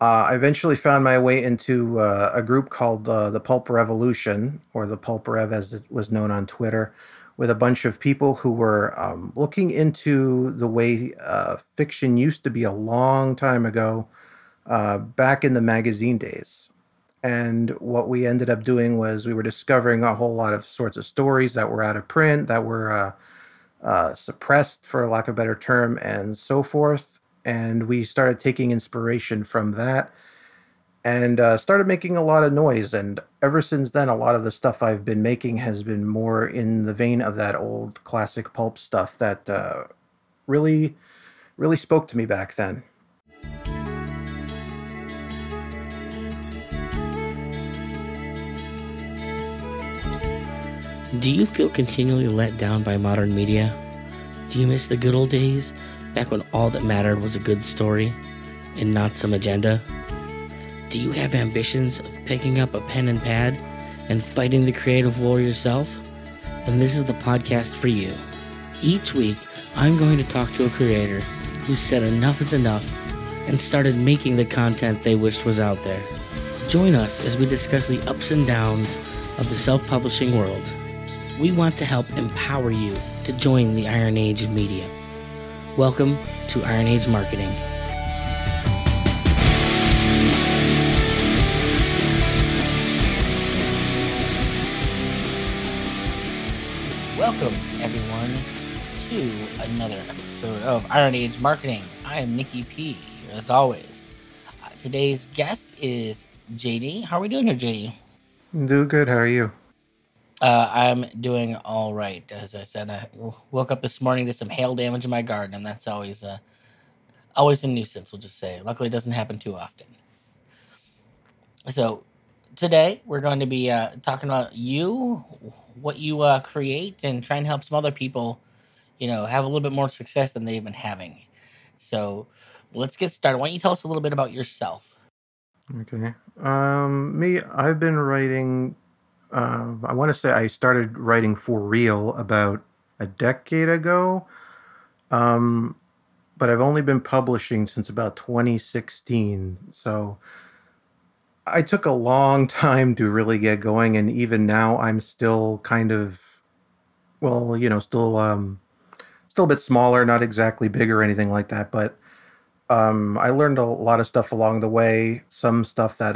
I eventually found my way into a group called the Pulp Revolution, or the PulpRev as it was known on Twitter, with a bunch of people who were looking into the way fiction used to be a long time ago, back in the magazine days. And what we ended up doing was we were discovering a whole lot of sorts of stories that were out of print, that were suppressed, for lack of a better term, and so forth. And we started taking inspiration from that and started making a lot of noise. And ever since then, a lot of the stuff I've been making has been more in the vein of that old classic pulp stuff that really, really spoke to me back then. Do you feel continually let down by modern media? Do you miss the good old days, back when all that mattered was a good story and not some agenda? Do you have ambitions of picking up a pen and pad and fighting the creative war yourself? Then this is the podcast for you. Each week, I'm going to talk to a creator who said enough is enough and started making the content they wished was out there. Join us as we discuss the ups and downs of the self-publishing world. We want to help empower you to join the Iron Age of media. Welcome to Iron Age Marketing. Welcome, everyone, to another episode of Iron Age Marketing. I am Nicky P, as always. Today's guest is JD. How are we doing here, JD? Do good. How are you? I'm doing all right. As I said, I woke up this morning to some hail damage in my garden, and that's always a nuisance, we'll just say. Luckily, it doesn't happen too often. So today, we're going to be talking about you, what you create, and try and help some other people, have a little bit more success than they've been having. So let's get started. Why don't you tell us a little bit about yourself? Okay. Me, I've been writing. I want to say I started writing for real about a decade ago. Um, but I've only been publishing since about 2016. So I took a long time to really get going, and even now I'm still kind of, well, still a bit smaller, not exactly big or anything like that, but I learned a lot of stuff along the way, some stuff that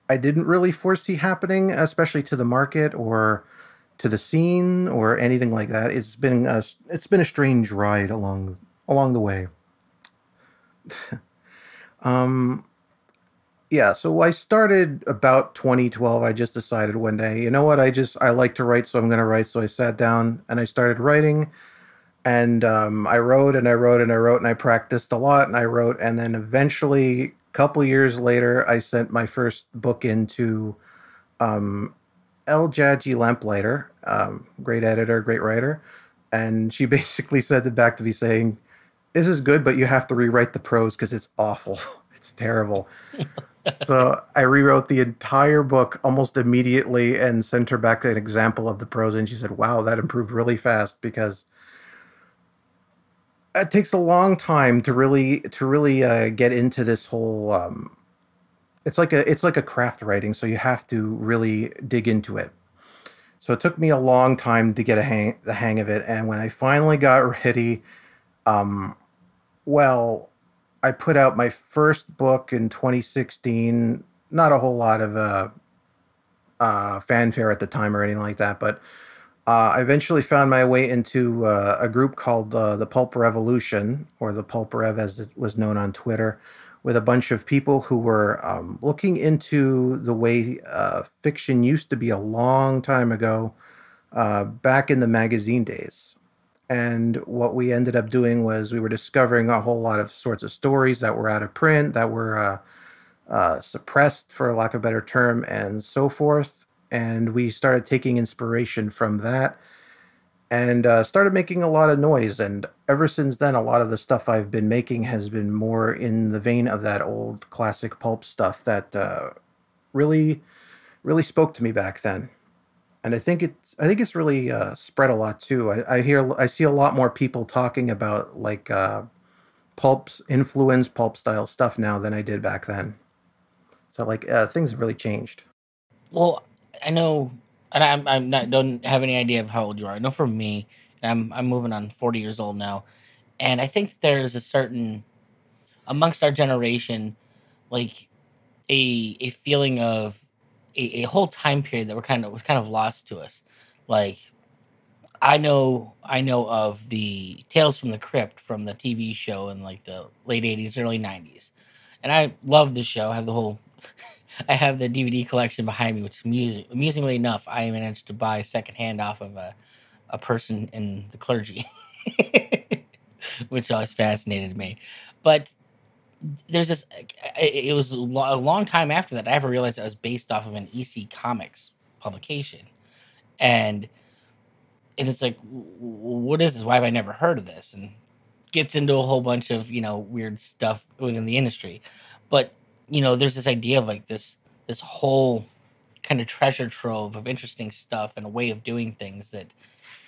I didn't really foresee happening, especially to the market or to the scene or anything like that. It's been a strange ride along the way. Um, yeah, so I started about 2012. I just decided one day, you know what? I like to write, so I'm going to write. So I sat down and I started writing, and I wrote and I wrote and I wrote and I practiced a lot and I wrote, and then eventually, a couple years later, I sent my first book into um, El Jadji Lamplighter, great editor, great writer, and she basically said it back to me saying, "This is good, but you have to rewrite the prose because it's awful. It's terrible." So I rewrote the entire book almost immediately and sent her back an example of the prose, and she said, "Wow, that improved really fast," because it takes a long time to really get into this whole. It's like a craft writing, so you have to really dig into it. So it took me a long time to get the hang of it, and when I finally got ready, um, well, I put out my first book in 2016. Not a whole lot of fanfare at the time or anything like that, but I eventually found my way into a group called the Pulp Revolution, or the PulpRev as it was known on Twitter, with a bunch of people who were looking into the way fiction used to be a long time ago, back in the magazine days. And what we ended up doing was we were discovering a whole lot of sorts of stories that were out of print, that were suppressed, for lack of a better term, and so forth. And we started taking inspiration from that and started making a lot of noise. And ever since then, a lot of the stuff I've been making has been more in the vein of that old classic pulp stuff that really, really spoke to me back then. And I think it's really spread a lot too. I see a lot more people talking about, like, pulps influence pulp style stuff now than I did back then. So like things have really changed. Well, I know, and I'm not don't have any idea of how old you are. I know for me, I'm moving on 40 years old now, and I think there's a certain amongst our generation, like a feeling of a whole time period that was kind of lost to us. Like I know of the Tales from the Crypt from the TV show in like the late 80s, early 90s. And I love the show. I have the whole I have the DVD collection behind me, which is amusingly enough, I managed to buy secondhand off of a person in the clergy, which always fascinated me. But there's this, it was a long time after that I ever realized it was based off of an EC Comics publication. And it's like, what is this? Why have I never heard of this? And gets into a whole bunch of weird stuff within the industry. But there's this idea of like this whole kind of treasure trove of interesting stuff and a way of doing things that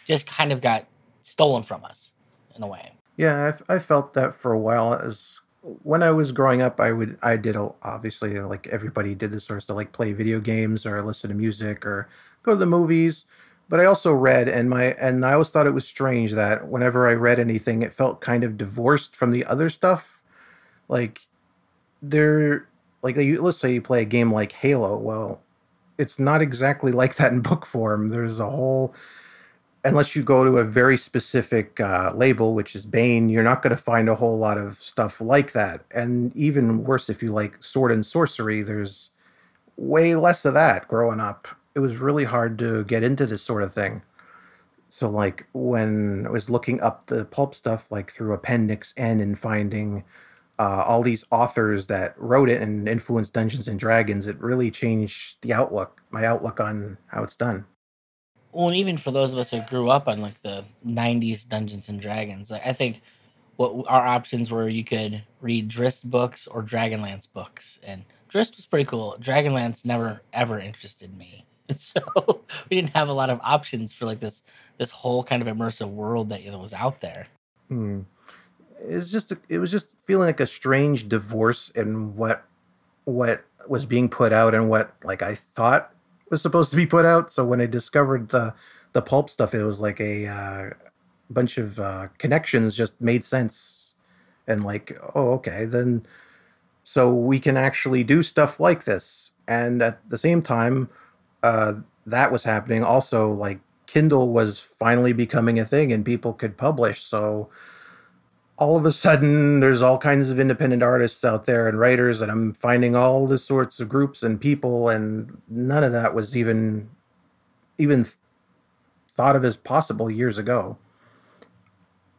just kind of got stolen from us in a way. Yeah, I felt that for a while. As when I was growing up, I did obviously like everybody did this sort of stuff, like play video games or listen to music or go to the movies. But I also read, and I always thought it was strange that whenever I read anything, it felt kind of divorced from the other stuff. Like there, let's say you play a game like Halo. Well, it's not exactly like that in book form. There's a whole unless you go to a very specific label, which is Bane, you're not going to find a whole lot of stuff like that. And even worse, if you like sword and sorcery, there's way less of that growing up. It was really hard to get into this sort of thing. So, like, when I was looking up the pulp stuff, like through Appendix N and finding all these authors that wrote it and influenced Dungeons and Dragons, it really changed my outlook on how it's done. Well, and even for those of us who grew up on like the '90s Dungeons and Dragons, like, I think what our options were, you could read Drist books or Dragonlance books, and Drist was pretty cool. Dragonlance never ever interested me, so we didn't have a lot of options for like this whole kind of immersive world that was out there. Hmm. It was just feeling like a strange divorce in what was being put out and what like I thought was supposed to be put out. So when I discovered the pulp stuff, it was like a bunch of connections just made sense, and like, oh, okay, then so we can actually do stuff like this. And at the same time, uh, that was happening. Also, like Kindle was finally becoming a thing, and people could publish. So all of a sudden there's all kinds of independent artists out there and writers, and I'm finding all this sorts of groups and people, and none of that was even thought of as possible years ago.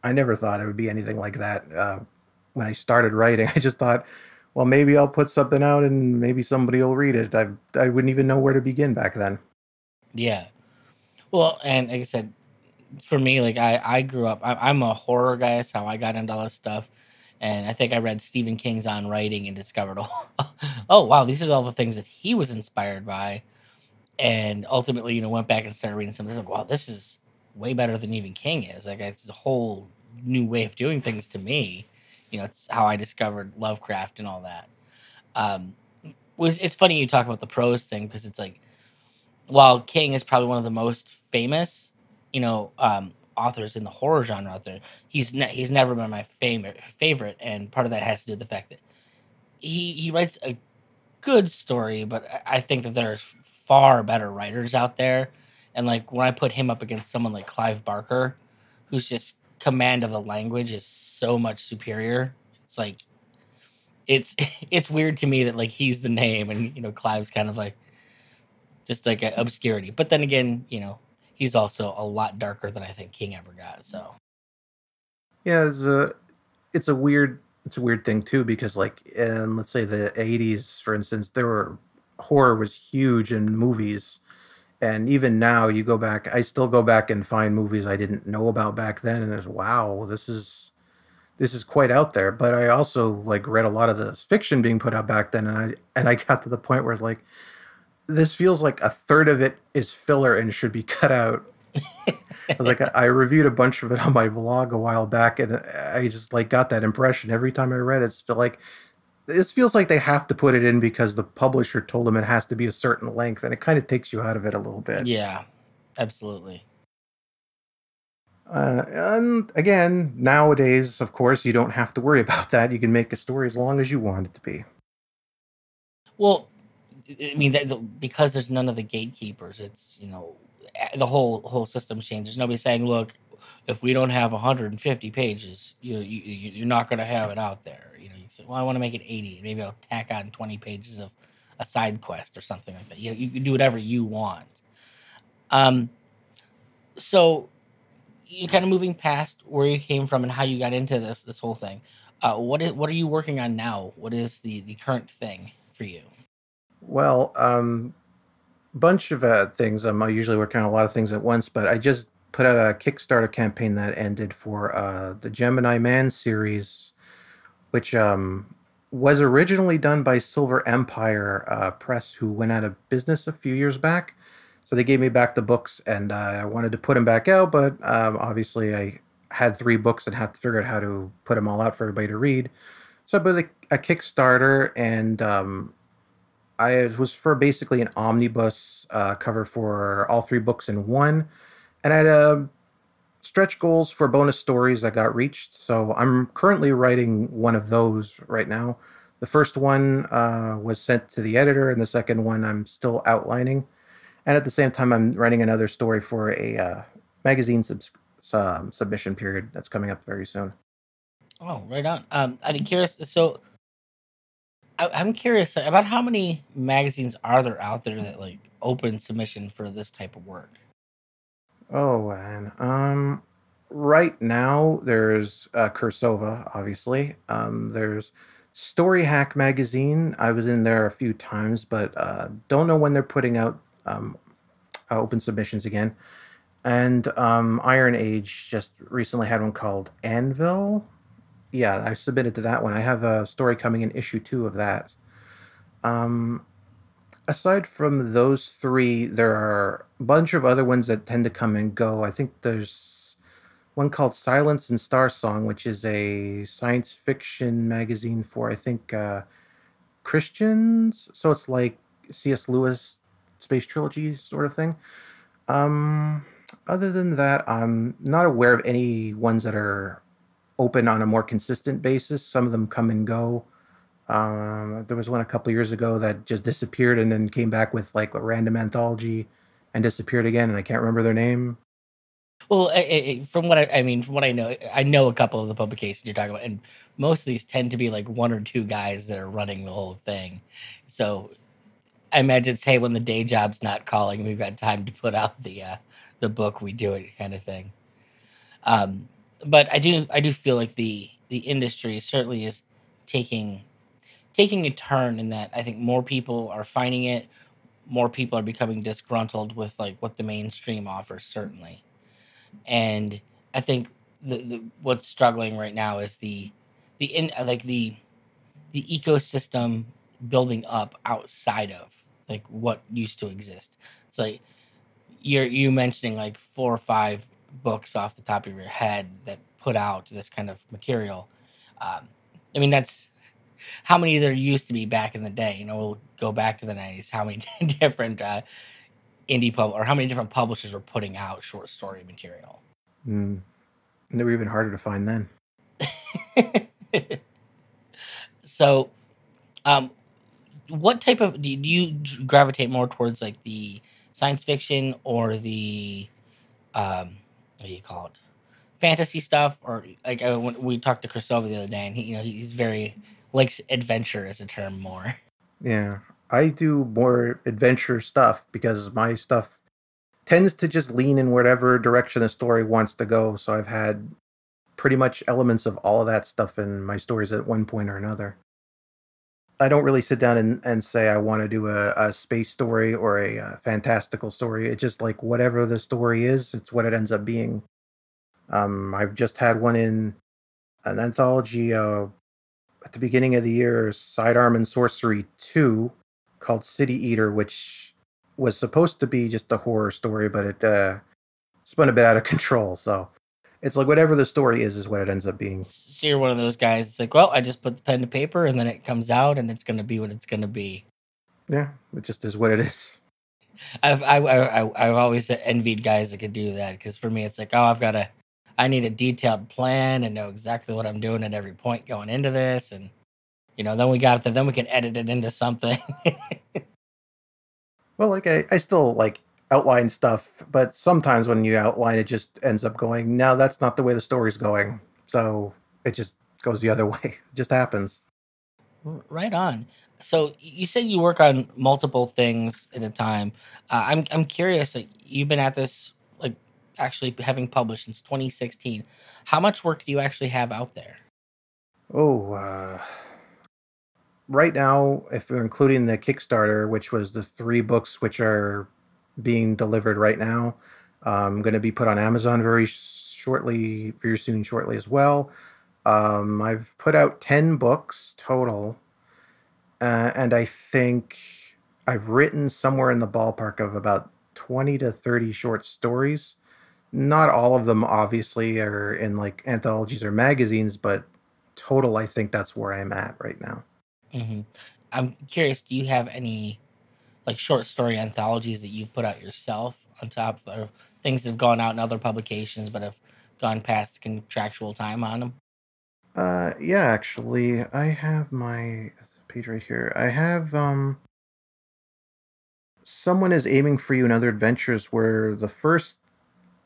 I never thought it would be anything like that. When I started writing, I just thought, well, maybe I'll put something out and maybe somebody will read it. I wouldn't even know where to begin back then. Yeah. Well, and like I said, for me, like I grew up. I'm a horror guy. That's how I got into all this stuff. And I think I read Stephen King's On Writing and discovered, oh wow, these are all the things that he was inspired by. And ultimately, went back and started reading some of this. Like, wow, this is way better than even King is. Like, it's a whole new way of doing things to me. It's how I discovered Lovecraft and all that. Um, it's funny you talk about the prose thing because it's like, while King is probably one of the most famous, authors in the horror genre out there, he's never been my favorite, and part of that has to do with the fact that he writes a good story, but I think that there's far better writers out there. And like when I put him up against someone like Clive Barker, whose just command of the language is so much superior, it's like it's it's weird to me that like he's the name and Clive's kind of like just like an obscurity. But then again, he's also a lot darker than I think King ever got. So Yeah, it's a weird thing too, because like in, let's say, the 80s, for instance, there were horror was huge in movies. And even now you go back, I still go back and find movies I didn't know about back then, and it's, wow, this is quite out there. But I also like read a lot of the fiction being put out back then, and I got to the point where it's like, this feels like a third of it is filler and should be cut out. I was like, I reviewed a bunch of it on my blog a while back, and I just like got that impression every time I read it. It's feel like this feels like they have to put it in because the publisher told them it has to be a certain length, and it kind of takes you out of it a little bit. Yeah, absolutely. And again, nowadays, of course, you don't have to worry about that. You can make a story as long as you want it to be. Well, I mean, because there's none of the gatekeepers, it's the whole system changes. Nobody's saying, look, if we don't have 150 pages, you're not going to have it out there. You say, well, I want to make it 80. Maybe I'll tack on 20 pages of a side quest or something like that. You can do whatever you want. Um, so you kind of moving past where you came from and how you got into this whole thing. What are you working on now? What is the current thing for you? Well, bunch of things. I'm usually working on a lot of things at once, but I just put out a Kickstarter campaign that ended for the Gemini Man series, which was originally done by Silver Empire Press, who went out of business a few years back. So they gave me back the books, and I wanted to put them back out, but obviously I had three books and had to figure out how to put them all out for everybody to read. So I put a Kickstarter, and I was for basically an omnibus cover for all three books in one, and I had stretch goals for bonus stories that got reached. So I'm currently writing one of those right now. The first one was sent to the editor, and the second one I'm still outlining. And at the same time, I'm writing another story for a magazine submission period that's coming up very soon. Oh, right on. I'm curious. So I'm curious about how many magazines are there out there that like open submission for this type of work. Oh, and right now there's Cursova, obviously. There's Story Hack magazine. I was in there a few times, but don't know when they're putting out open submissions again. And Iron Age just recently had one called Anvil. Yeah, I submitted to that one. I have a story coming in issue two of that. Um, Aside from those three, there are a bunch of other ones that tend to come and go. I think there's one called Silence and Star Song, which is a science fiction magazine for, I think, Christians. So it's like C.S. Lewis space trilogy sort of thing. Um, Other than that, I'm not aware of any ones that are open on a more consistent basis. Some of them come and go. There was one a couple years ago that just disappeared and then came back with like a random anthology and disappeared again, and I can't remember their name. Well, from from what I know a couple of the publications you're talking about, and most of these tend to be like one or two guys that are running the whole thing. So I imagine it's, hey, when the day job's not calling, we've got time to put out the book, we do it kind of thing. Um, but I do feel like the industry certainly is taking taking a turn in that I think more people are finding it, more people are becoming disgruntled with like what the mainstream offers, certainly. And I think the what's struggling right now is the in like the ecosystem building up outside of like what used to exist. It's like you mentioning like four or five books off the top of your head that put out this kind of material. Um, I mean, that's how many there used to be back in the day. We'll go back to the 90s. How many different or how many different publishers were putting out short story material? Mm, they were even harder to find then. So, um, what type of do you gravitate more towards like the science fiction or the what do you call it, fantasy stuff, or like when we talked to Christopher the other day, and he's very likes adventure as a term more. Yeah, I do more adventure stuff because my stuff tends to just lean in whatever direction the story wants to go. So I've had pretty much elements of all of that stuff in my stories at one point or another. I don't really sit down and say I want to do a space story or a fantastical story. It's just like whatever the story is, it's what it ends up being. I've just had one in an anthology at the beginning of the year, Sidearm and Sorcery 2, called City Eater, which was supposed to be just a horror story, but it spun a bit out of control. So it's like whatever the story is what it ends up being. So you're one of those guys. It's like, well, I just put the pen to paper, and then it comes out, and it's gonna be what it's gonna be. Yeah, it just is what it is. I've always envied guys that could do that, because for me, it's like, oh, I need a detailed plan and know exactly what I'm doing at every point going into this, and then then we can edit it into something. Well, like I still like outline stuff, but sometimes when you outline, it just ends up going, no, that's not the way the story's going. So it just goes the other way. It just happens. Right on. So you said you work on multiple things at a time. I'm curious. Like, you've been at this, like, actually having published since 2016. How much work do you actually have out there? Oh, right now, if we're including the Kickstarter, which was the three books which are being delivered right now, going to be put on Amazon very soon, shortly as well. I've put out 10 books total, and I think I've written somewhere in the ballpark of about 20 to 30 short stories. Not all of them, obviously, are in like anthologies or magazines, but total, I think that's where I'm at right now. hmm I'm curious. Do you have any, like, short story anthologies that you've put out yourself, on top of things that have gone out in other publications but have gone past the contractual time on them? Yeah, actually, I have my page right here. I have Someone is aiming for you in other adventures, where the first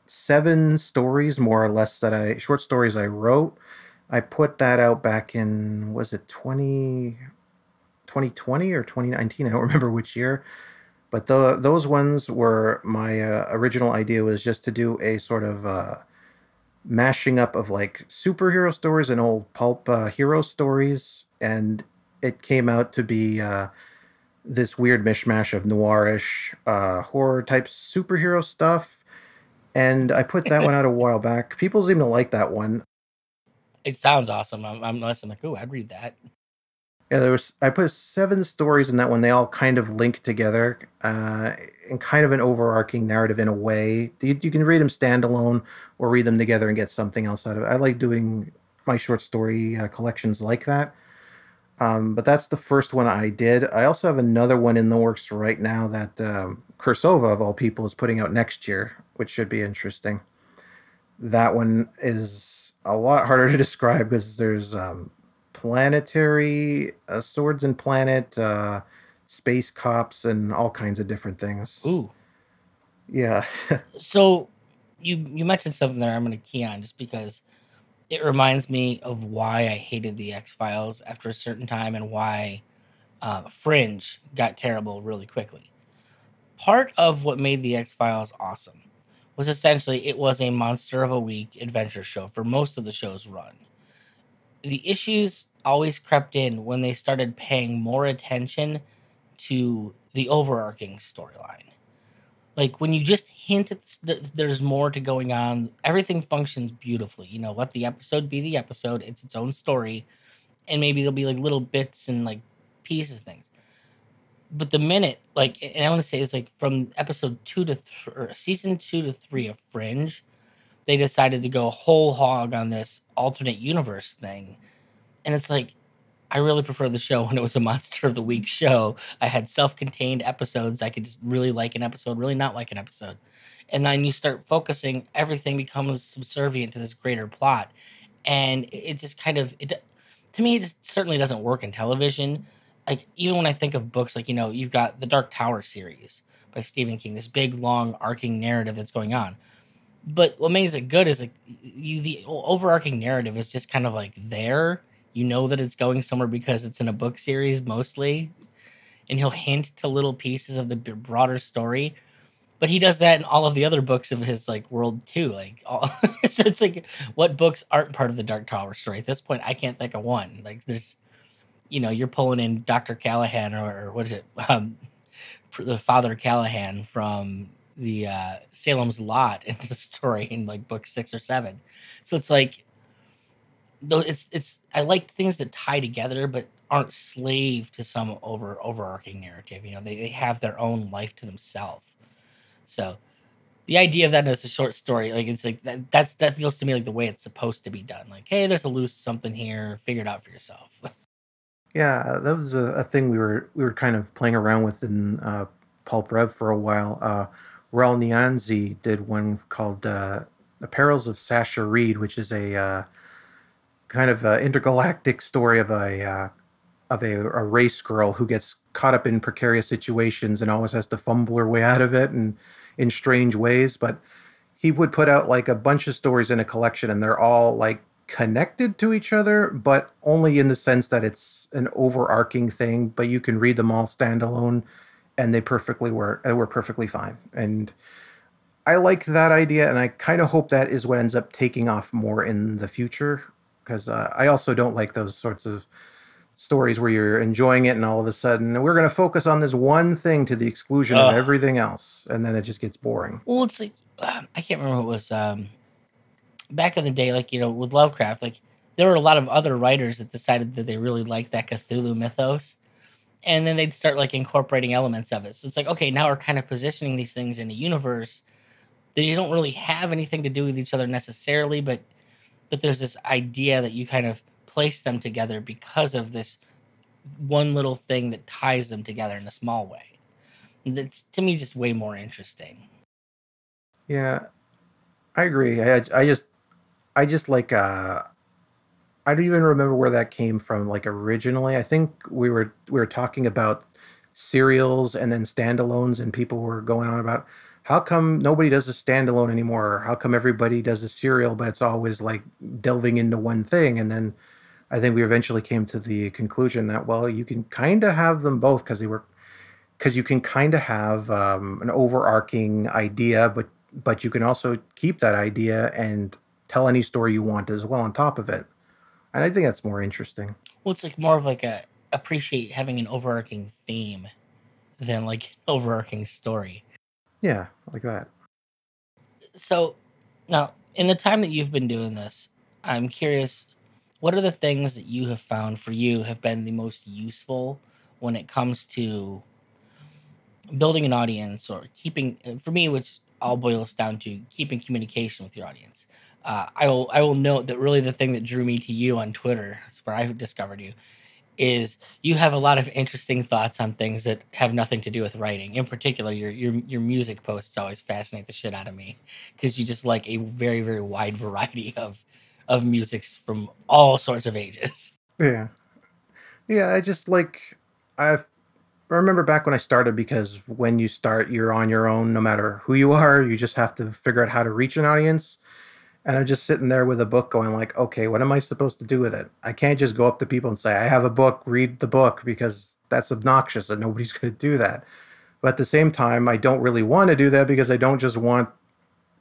seven stories, more or less, that I short stories I wrote, I put that out back in, was it 2020 or 2019? I don't remember which year. But those ones were my original idea, was just to do a sort of mashing up of like superhero stories and old pulp hero stories, and it came out to be this weird mishmash of noirish horror type superhero stuff. And I put that one out a while back. People seem to like that one. It sounds awesome. I'm listening, like, oh, I'd read that. Yeah, I put seven stories in that one. They all kind of link together, in kind of an overarching narrative in a way. You can read them standalone or read them together and get something else out of it. I like doing my short story collections like that. But that's the first one I did. I also have another one in the works right now that Kursova, of all people, is putting out next year, which should be interesting. That one is a lot harder to describe because there's planetary swords and planet, space cops, and all kinds of different things. Ooh. Yeah. So you mentioned something there I'm going to key on, just because it reminds me of why I hated the X Files after a certain time, and why Fringe got terrible really quickly. Part of what made the X Files awesome was essentially it was a monster of a week adventure show for most of the show's run. The issues always crept in when they started paying more attention to the overarching storyline. Like, when you just hint at there's more to going on, everything functions beautifully. Let the episode be the episode. It's its own story, and maybe there'll be like little bits and like pieces of things. But the minute, like, and I want to say it's like from episode or season 2 to 3 of Fringe, they decided to go whole hog on this alternate universe thing, and it's like, I really prefer the show when it was a monster of the week show. I had self-contained episodes. I could just really like an episode, really not like an episode. And then you start focusing, everything becomes subservient to this greater plot. And it just kind of, to me, it just certainly doesn't work in television. Like, even when I think of books, like, you've got the Dark Tower series by Stephen King, this big, long, arcing narrative that's going on. But what makes it good is, like, the overarching narrative is just kind of like there. You know that it's going somewhere because it's in a book series mostly, and he'll hint to little pieces of the broader story. But he does that in all of the other books of his, like, world too. Like, so it's like, what books aren't part of the Dark Tower story? At this point, I can't think of one. Like, there's, you're pulling in Dr. Callahan, or what is it, the Father Callahan from the Salem's Lot into the story in like book 6 or 7. So it's like, though, it's I like things that tie together but aren't slave to some overarching narrative. They have their own life to themselves. So the idea of that as a short story, like it's like that feels to me like the way it's supposed to be done. Like, hey, there's a loose something here, figure it out for yourself. Yeah, that was a thing we were kind of playing around with in PulpRev for a while. Raul Nyanzi did one called "The Perils of Sasha Reed," which is a kind of intergalactic story of a race girl who gets caught up in precarious situations and always has to fumble her way out of it and in strange ways. But he would put out like a bunch of stories in a collection, and they're all like connected to each other, but only in the sense that it's an overarching thing. But you can read them all standalone, and they perfectly were perfectly fine. And I like that idea, and I kind of hope that is what ends up taking off more in the future. Because I also don't like those sorts of stories where you're enjoying it and all of a sudden we're going to focus on this one thing to the exclusion of Ugh. everything else, and then it just gets boring. Well, it's like I can't remember what it was back in the day, like with Lovecraft, like there were a lot of other writers that decided that they really liked that Cthulhu mythos, and then they'd start like incorporating elements of it. So it's like, okay, now we're kind of positioning these things in a universe that you don't really have anything to do with each other necessarily, but there's this idea that you kind of place them together because of this one little thing that ties them together in a small way. That's to me just way more interesting. Yeah, I agree. I just like I don't even remember where that came from. Like originally, I think we were talking about serials and then standalones, and people were going on about how come nobody does a standalone anymore, or how come everybody does a serial, but it's always like delving into one thing. And then I think we eventually came to the conclusion that well, you can kind of have them both because you can kind of have an overarching idea, but you can also keep that idea and tell any story you want as well on top of it. And I think that's more interesting. Well, it's like more of like a appreciate having an overarching theme than like an overarching story. Yeah, like that. So now, in the time that you've been doing this, I'm curious, what are the things that you have found for you have been the most useful when it comes to building an audience or keeping, for me, which all boils down to keeping communication with your audience. I will note that really the thing that drew me to you on Twitter, is where I discovered you, is you have a lot of interesting thoughts on things that have nothing to do with writing. In particular, your music posts always fascinate the shit out of me because you just like a very very wide variety of musics from all sorts of ages. Yeah. Yeah, I remember back when I started because when you start, you're on your own no matter who you are. You just have to figure out how to reach an audience. And I'm just sitting there with a book going like, okay, what am I supposed to do with it? I can't just go up to people and say, I have a book, read the book, because that's obnoxious and nobody's going to do that. But at the same time, I don't really want to do that because I don't just want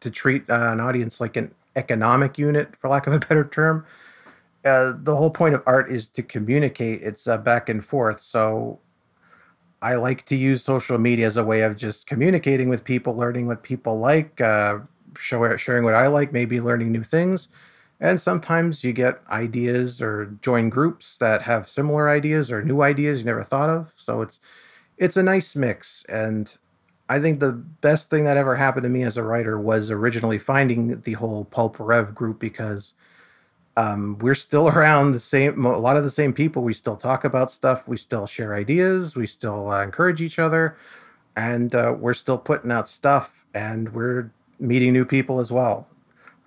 to treat an audience like an economic unit, for lack of a better term. The whole point of art is to communicate. It's back and forth. So I like to use social media as a way of just communicating with people, learning what people like, sharing what I like, maybe learning new things. And sometimes you get ideas or join groups that have similar ideas or new ideas you never thought of. So it's a nice mix. And I think the best thing that ever happened to me as a writer was originally finding the whole Pulp Rev group because we're still around a lot of the same people. We still talk about stuff. We still share ideas. We still encourage each other, and we're still putting out stuff, and we're meeting new people as well.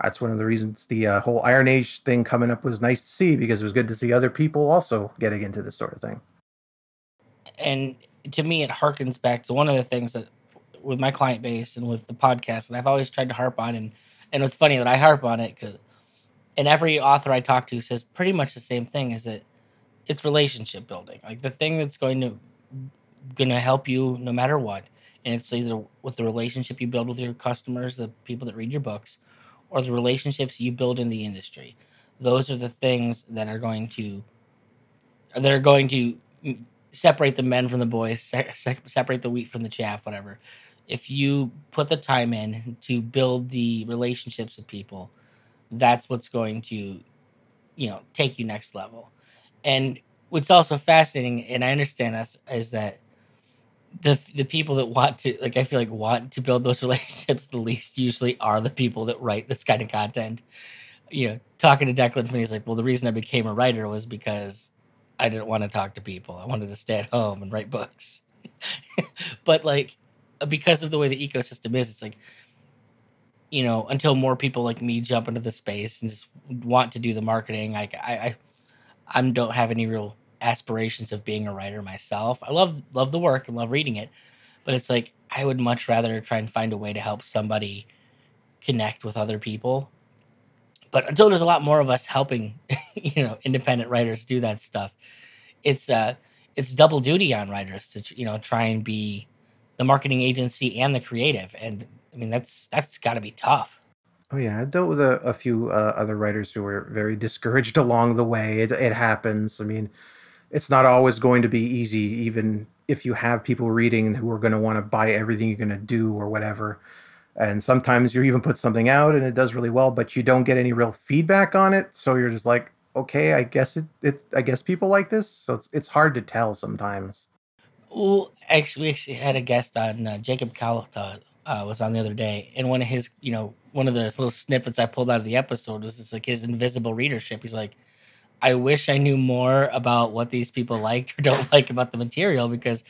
That's one of the reasons the whole Iron Age thing coming up was nice to see because it was good to see other people also getting into this sort of thing. And to me, it harkens back to one of the things that with my client base and with the podcast, and I've always tried to harp on, and it's funny that I harp on it because and every author I talk to says pretty much the same thing: is that it's relationship building, like the thing that's going to help you no matter what. And it's either with the relationship you build with your customers, the people that read your books, or the relationships you build in the industry. Those are the things that are going to separate the men from the boys, separate the wheat from the chaff, whatever. If you put the time in to build the relationships with people, that's what's going to take you next level. And what's also fascinating, and I understand this, is that the people that want to, like, I feel like want to build those relationships the least usually are the people that write this kind of content. Talking to Declan Finney, he's like, well, the reason I became a writer was because I didn't want to talk to people. I wanted to stay at home and write books. But like, because of the way the ecosystem is, it's like, until more people like me jump into the space and just want to do the marketing, like I don't have any real aspirations of being a writer myself. I love the work and love reading it, but it's like I would much rather try and find a way to help somebody connect with other people. But until there's a lot more of us helping, independent writers do that stuff, it's it's double duty on writers to try and be the marketing agency and the creative, and I mean that's got to be tough. Oh yeah, I dealt with a few other writers who were very discouraged along the way. It happens. I mean, it's not always going to be easy, even if you have people reading who are going to want to buy everything you're going to do or whatever. And sometimes you even put something out and it does really well, but you don't get any real feedback on it. So you're just like, okay, I guess people like this. So it's hard to tell sometimes. Well, actually, we actually had a guest on, Jacob Calata, was on the other day, and one of his, one of the little snippets I pulled out of the episode was just like his invisible readership. He's like, I wish I knew more about what these people liked or don't like about the material, because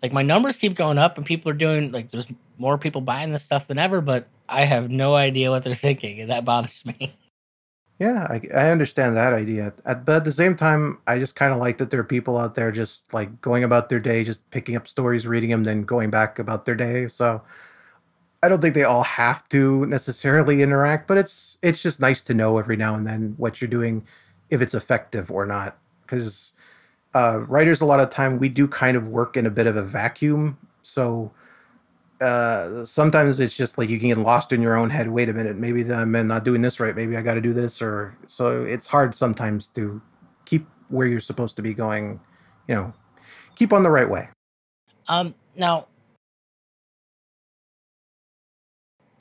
like my numbers keep going up and people are doing, like, there's more people buying this stuff than ever, but I have no idea what they're thinking, and that bothers me. Yeah, I understand that idea. But at the same time, I just kind of like that there are people out there just like going about their day, just picking up stories, reading them, then going back about their day. So I don't think they all have to necessarily interact, but it's just nice to know every now and then what you're doing, if it's effective or not. Because writers, a lot of time, we do kind of work in a bit of a vacuum. So sometimes it's just like you can get lost in your own head. Wait a minute, maybe I'm not doing this right. Maybe I got to do this, or so it's hard sometimes to keep where you're supposed to be going. You know, keep on the right way. Now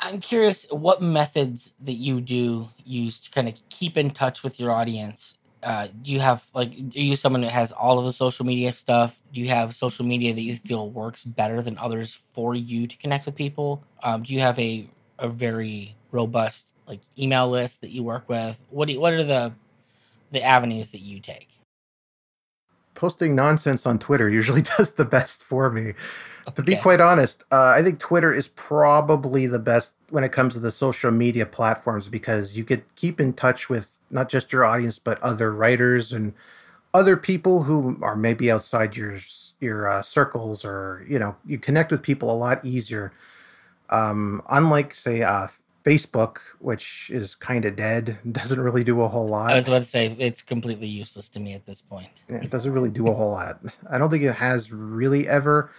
I'm curious what methods that you do use to kind of keep in touch with your audience. Do you have like, are you someone that has all of the social media stuff? Do you have social media that you feel works better than others for you to connect with people? Do you have a very robust like email list that you work with? What are the avenues that you take? Posting nonsense on Twitter usually does the best for me. To be Okay. quite honest, I think Twitter is probably the best when it comes to the social media platforms because you could keep in touch with not just your audience but other writers and other people who are maybe outside your circles, or you connect with people a lot easier. Unlike say Facebook, which is kind of dead, doesn't really do a whole I lot. was about to say it's completely useless to me at this point. Yeah, it doesn't really do a whole lot. I don't think it has really ever.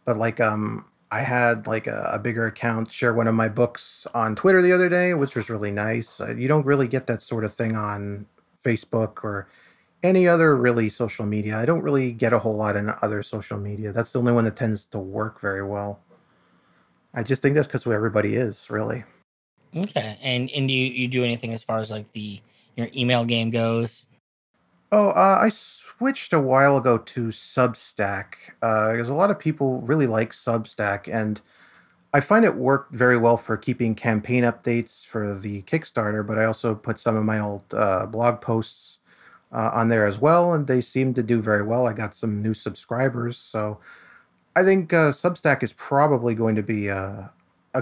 But like I had like a bigger account share one of my books on Twitter the other day, which was really nice. You don't really get that sort of thing on Facebook or any other really social media. I don't really get a whole lot in other social media. That's the only one that tends to work very well. I just think that's because who everybody is, really. Okay. And do you do anything as far as like the your email game goes? Oh, I switched a while ago to Substack because a lot of people really like Substack, and I find it worked very well for keeping campaign updates for the Kickstarter, but I also put some of my old blog posts on there as well, and they seem to do very well. I got some new subscribers, so I think Substack is probably going to be a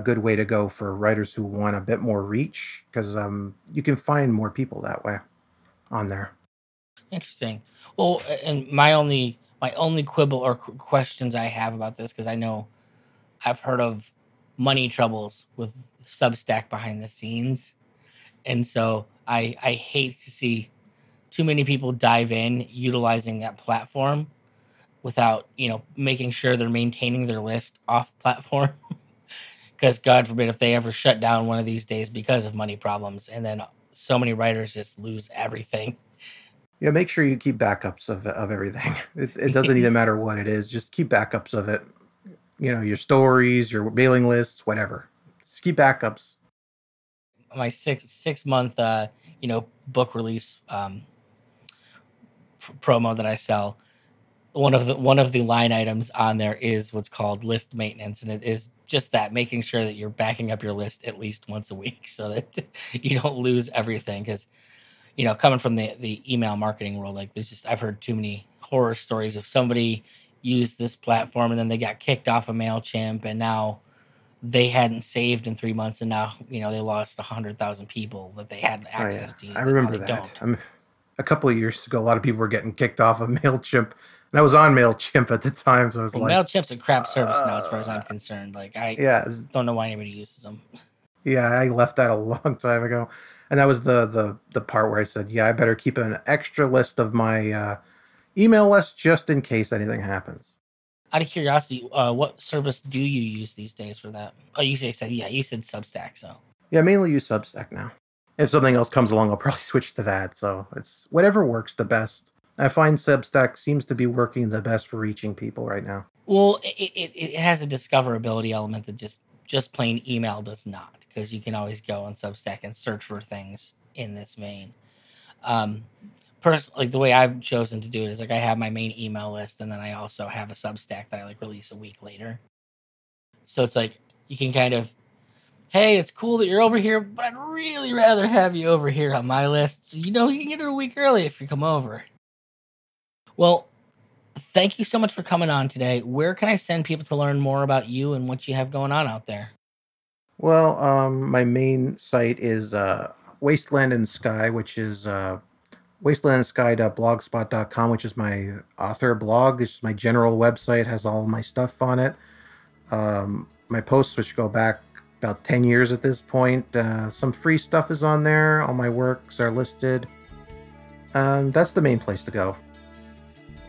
good way to go for writers who want a bit more reach, because you can find more people that way on there. Interesting. Well, and my only quibble or questions I have about this, because I know I've heard of money troubles with Substack behind the scenes, and so I hate to see too many people dive in utilizing that platform without making sure they're maintaining their list off platform. Because God forbid if they ever shut down one of these days because of money problems, and then so many writers just lose everything. Yeah, make sure you keep backups of everything. It doesn't even matter what it is. Just keep backups of it. Your stories, your mailing lists, whatever. Just keep backups. My six month book release promo that I sell. one of the line items on there is what's called list maintenance, and it is just that, making sure that you're backing up your list at least once a week so that you don't lose everything. Because coming from the email marketing world, like I've heard too many horror stories of somebody used this platform and then they got kicked off of MailChimp, and now they hadn't saved in 3 months, and now they lost 100,000 people that they had Oh access yeah, to. I That now remember they that. don't. A couple of years ago, a lot of people were getting kicked off of Mailchimp, and I was on Mailchimp at the time, so I was Well, like, MailChimp's a crap service now, as far as I'm concerned. Like, I yeah, don't know why anybody uses them. yeah, I left that a long time ago, and that was the part where I said, yeah, I better keep an extra list of my email list just in case anything happens. Out of curiosity, what service do you use these days for that? Oh, you said Substack. So Yeah, I mainly use Substack now. If something else comes along, I'll probably switch to that. So it's whatever works the best. I find Substack seems to be working the best for reaching people right now. well, it has a discoverability element that just plain email does not, because you can always go on Substack and search for things in this vein. Um, like the way I've chosen to do it is like I have my main email list, and then I also have a Substack that I like release a week later. So it's like you can kind of, hey, it's cool that you're over here, but I'd really rather have you over here on my list. So you can get it a week early if you come over. Well, thank you so much for coming on today. Where can I send people to learn more about you and what you have going on out there? Well, my main site is Wasteland and Sky, which is wastelandandsky.blogspot.com, which is my author blog. It's my general website, has all my stuff on it. My posts, which go back about 10 years at this point. Some free stuff is on there. All my works are listed. That's the main place to go.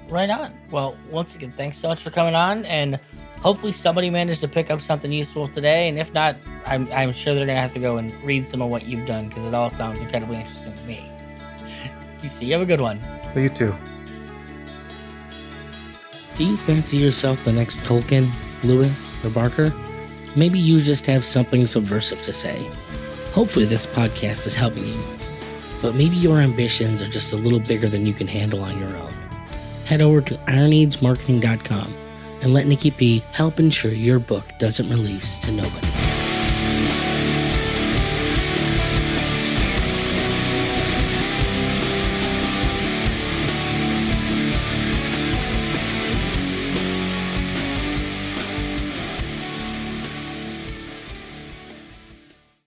Right on. Well, once again, thanks so much for coming on, and hopefully somebody managed to pick up something useful today. And if not, I'm sure they're gonna have to go and read some of what you've done, because it all sounds incredibly interesting to me. You have a good one. Well, you too. Do you fancy yourself the next Tolkien, Lewis, or Barker? Maybe you just have something subversive to say. Hopefully this podcast is helping you. But maybe your ambitions are just a little bigger than you can handle on your own. Head over to ironeadsmarketing.com and let Nicky P help ensure your book doesn't release to nobody.